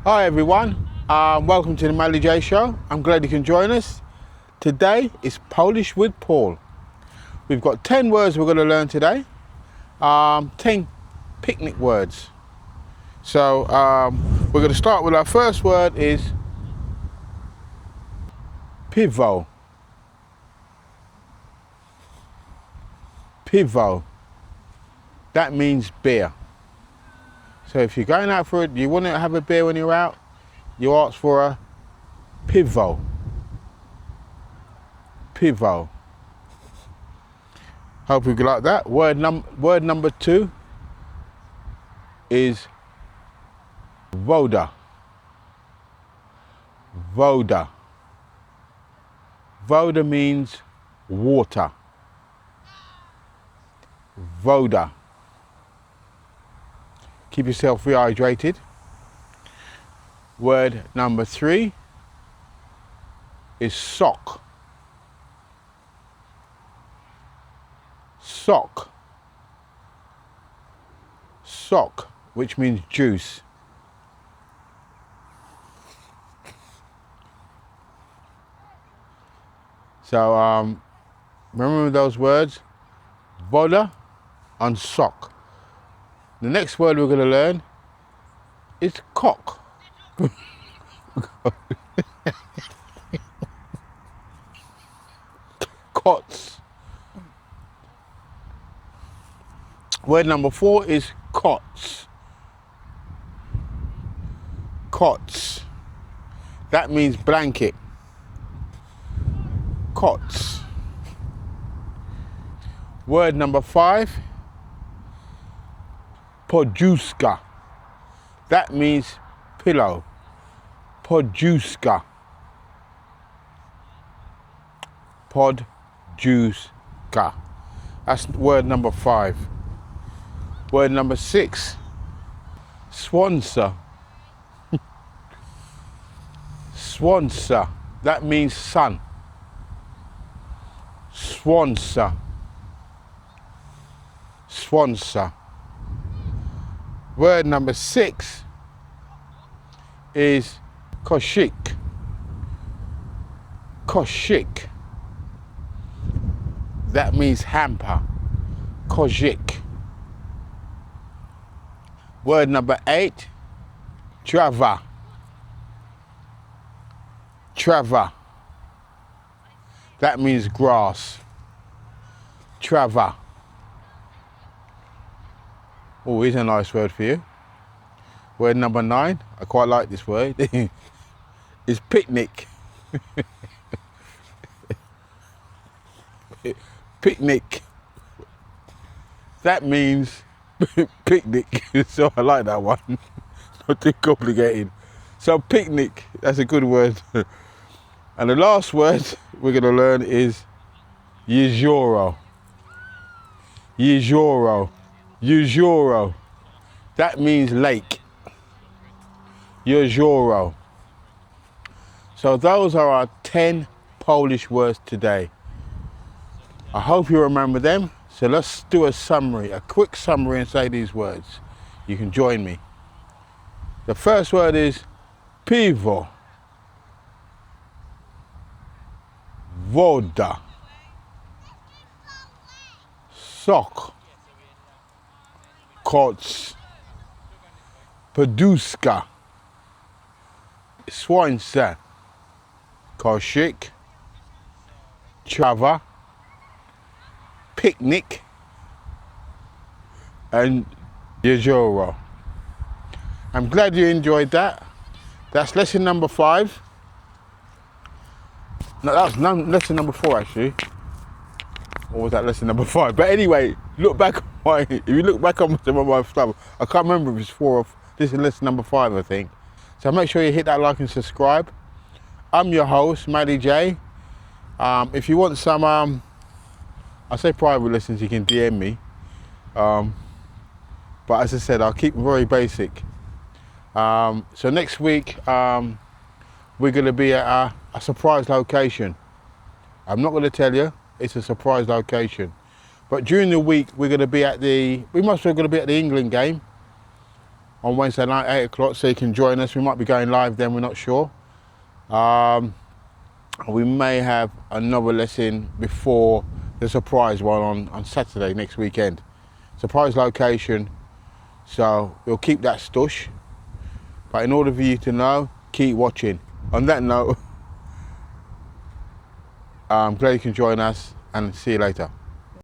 Hi everyone, welcome to the MALLYJ show. I'm glad you can join us. Today is Polish with Paul. We've got 10 words we're going to learn today, 10 picnic words. So we're going to start with our first word is piwo. Piwo, that means beer. So if you're going out for it, you want to have a beer when you're out, you ask for a piwo. Piwo. Hope you like that. Word number 2 is Woda. Woda. Woda means water. Woda. Keep yourself rehydrated. Word number 3 is sok. Sok. Sok, which means juice. So remember those words, Woda and sok. The next word we're going to learn is Koc. Koc. Word number 4 is Koc. Koc. That means blanket. Koc. Word number 5, Poduszka. That means pillow. Poduszka. Poduszka. That's word number 5. Word number 6, Słońce. Słońce. That means sun. Słońce. Słońce. Word number 6 is Koszyk. Koszyk. That means hamper. Koszyk. Word number 8, Trawa. Trawa. That means grass. Trawa. Oh, here's a nice word for you. Word number 9, I quite like this word, is picnic. Picnic. That means picnic, so I like that one. Not too complicated. So picnic, that's a good word. And the last word we're going to learn is Jezioro. Jezioro. Jezioro. That means lake. Jezioro. So those are our 10 Polish words today. I hope you remember them. So let's do a summary, a quick summary, and say these words. You can join me. The first word is piwo. Woda. Sok. Koc. Poduszka. Słońce. Koszyk. Trawa. Picnic. And Jezioro. I'm glad you enjoyed that. That's lesson number 5. No, that was lesson number 4 actually. Or was that lesson number 5? But anyway, look back on if you look back on some of my stuff, I can't remember if it's 4 or this is lesson number 5, I think. So make sure you hit that like and subscribe. I'm your host, MALLYJ. If you want some, I say private lessons, you can DM me. But as I said, I'll keep very basic. So next week, we're going to be at a surprise location. I'm not going to tell you, it's a surprise location. But during the week, we're going to be at the England game on Wednesday night, 8 o'clock, so you can join us. We might be going live then, we're not sure. We may have another lesson before the surprise one on Saturday next weekend. Surprise location, so we'll keep that stush. But in order for you to know, keep watching. On that note, I'm glad you can join us and see you later.